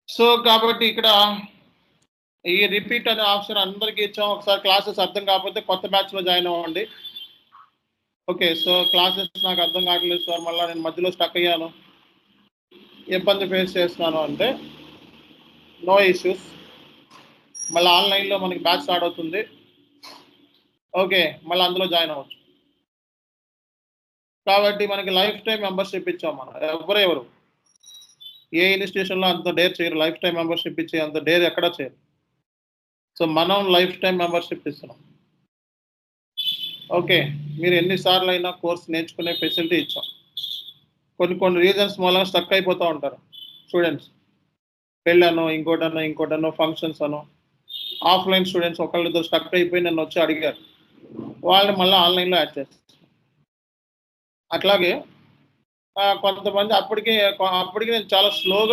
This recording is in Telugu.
సో, కాబట్టి ఇక్కడ ఈ రిపీట్ అనే ఆప్షన్ అందరికి ఇచ్చాం. ఒకసారి క్లాసెస్ అర్థం కాకపోతే కొత్త బ్యాచ్‌లో జాయిన్ అవ్వండి. ఓకే. సో, క్లాసెస్ నాకు అర్థం కావట్లేదు సార్. మళ్ళా నేను మధ్యలో స్టక్ అయ్యాను. ఇబ్బంది ఫేస్ చేస్తున్నాను అంటే, నో ఇష్యూస్. మళ్ళా ఆన్‌లైన్‌లో మనకి బ్యాచ్ స్టార్ట్ అవుతుంది. ఓకే. మళ్ళా అందులో జాయిన్ అవ్వచ్చు. కాబట్టి మనకి లైఫ్ టైమ్ మెంబర్‌షిప్ ఇచ్చాం మనం. ఎవరు ఏ ఇన్‌స్టిట్యూషన్‌లో అంత డేర్ చేయరు. లైఫ్ టైమ్ మెంబర్‌షిప్ ఇచ్చే అంత డేర్ ఎక్కడ చేయరు. సో, మనం లైఫ్ టైమ్ మెంబర్‌షిప్ ఇస్తున్నాం. ఓకే. మీరు ఎన్ని సార్లైనా కోర్స్ నేర్చుకునే ఫెసిలిటీ ఇచ్చాం. కొన్ని కొన్ని రీజన్స్ మూలంగా స్టక్ అయిపోతా ఉంటారు స్టూడెంట్స్. పెళ్ళనో, ఇంకోటనో ఫంక్షన్స్ అనో, ఆఫ్‌లైన్ స్టూడెంట్స్ ఒకళ్ళిద్దరు స్టక్ అయిపోయి నన్నొచ్చి అడిగారు. వాళ్ళని మళ్ళా ఆన్‌లైన్‌లో యాడ్ చేస్తాం. అట్లాగే కొంతమంది అప్పటికే నేను చాలా స్లోగా